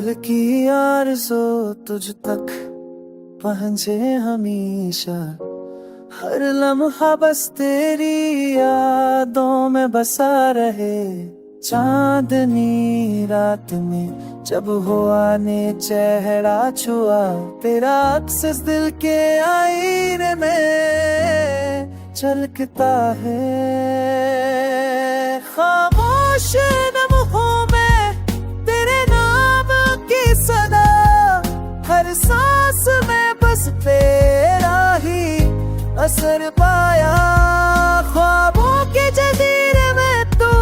दिल की आरज़ू तुझ तक पहुँचे हमेशा, हर लम्हा बस तेरी यादों में बसा रहे। चांदनी रात में जब हुआ ने चेहरा छुआ, तेरा अक्स इस दिल के आईने में झलकता है। खामोश लम्हों में तेरे नाम की सदा, हर सांस में बस तेरा ही असर पाया। ख्वाबों के जजीरे में तू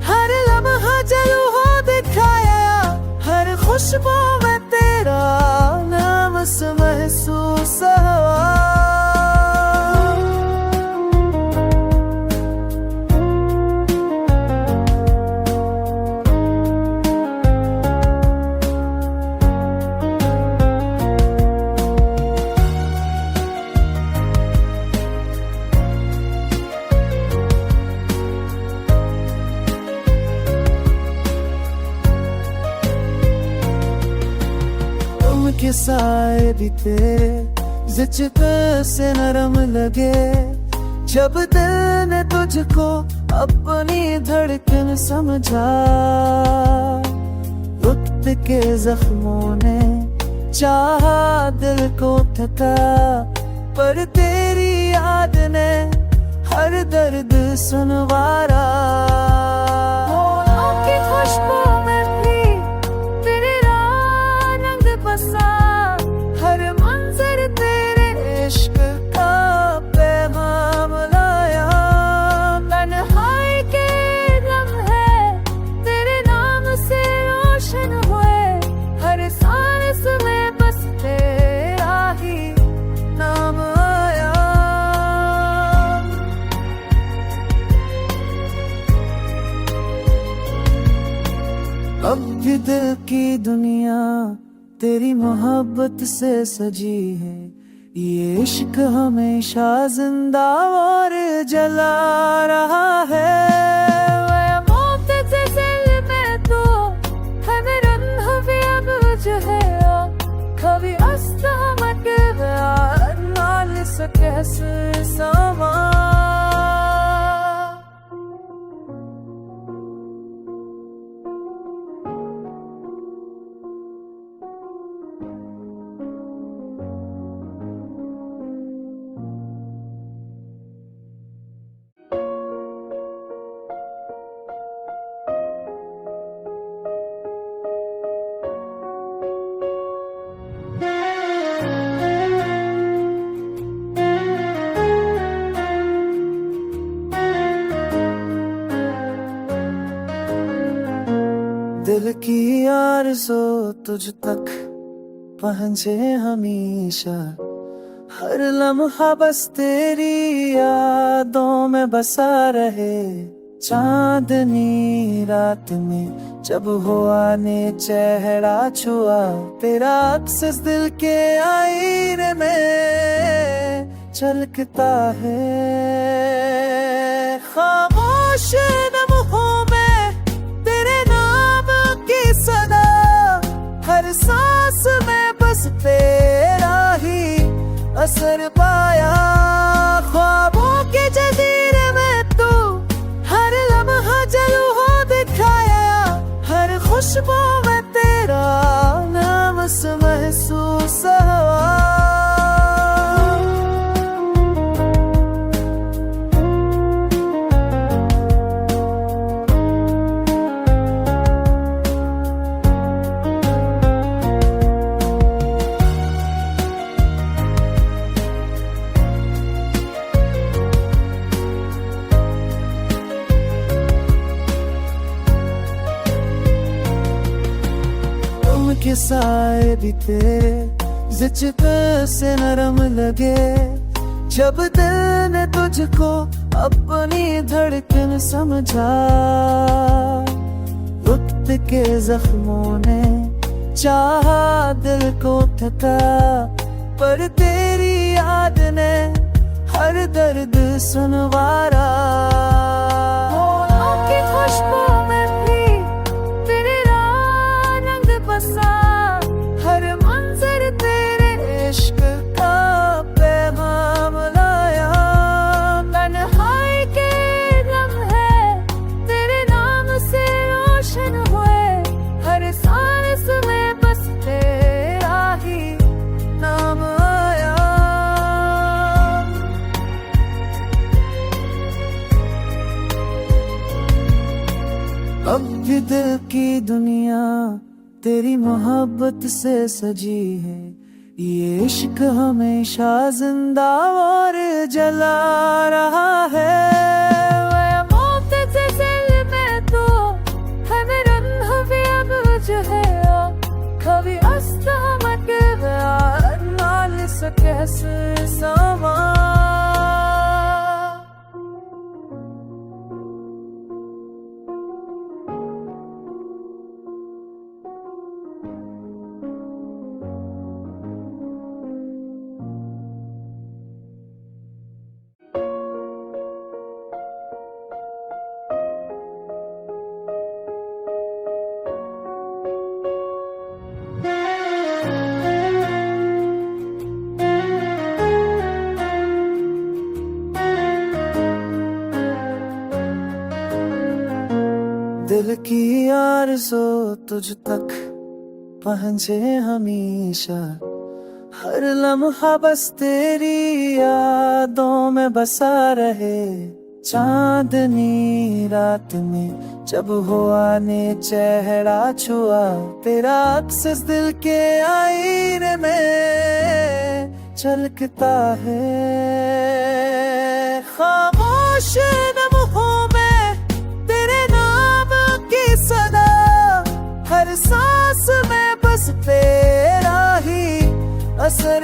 हर लम्हा जलवा दिखाया, हर खुशबू में तेरा नाम महसूस हुआ। के साए भी तेरे जिस्म से नरम लगे, जब दिल ने तुझको अपनी धड़कन समझा। वक्त के जख्मों ने चाहा दिल को थका, पर तेरी याद ने हर दर्द सुनवारा। की खुशबू में भी तेरे रंग बसा, हर मंजर तेरे इश्क का पैगाम लाया। तन्हाई के लम्हे तेरे नाम से रोशन हुए, हर सांस में बस तेरा ही नाम आया। अब भी दिल की दुनिया तेरी मोहब्बत से सजी है, ये इश्क हमेशा जिंदा और जला रहा है। मौत से दिल में तो है मेरा भी अब जो है, कभी अस्तामत नाल सके समा। दिल की आरज़ू तुझ तक पहुँचे हमेशा, हर लम्हा बस तेरी यादों में बसा रहे। चांदनी रात में जब हुआ ने चेहरा छुआ, तेरा अक्स इस दिल के आईने में झलकता है। खामोश लम्हों में तेरे नाम की सदा, हर सांस में बस तेरा ही असर पाया। ख्वाबों के जजीरे में तू हर लम्हा जलवा दिखाया, हर खुशबू में तेरा नाम महसूस हुआ। के साए भी तेरे जिस्म से नरम लगे, जब दिल ने तुझको अपनी धड़कन समझा। वक्त के जख्मों ने चाहा दिल को थका, पर तेरी याद ने हर दर्द सुनवारा। की खुशबू में भी तेरे रंग बसा, अब भी दिल की दुनिया तेरी मोहब्बत से सजी है। ये इश्क हमेशा जिंदा और जला रहा है। मौत से दिल में तो हमें भी अब जो है कभी अस्ता मत नाल सके समा। दिल की आरज़ू तुझ तक पहुंचे हमेशा। हर लम्हा बस तेरी यादों में बसा रहे। चांदनी रात में जब हुआ ने चेहरा छुआ, तेरा अक्स इस दिल के आईने में झलकता है। खामोश लम्हों में तेरे नाम की सदा, हर सांस में बस तेरा ही असर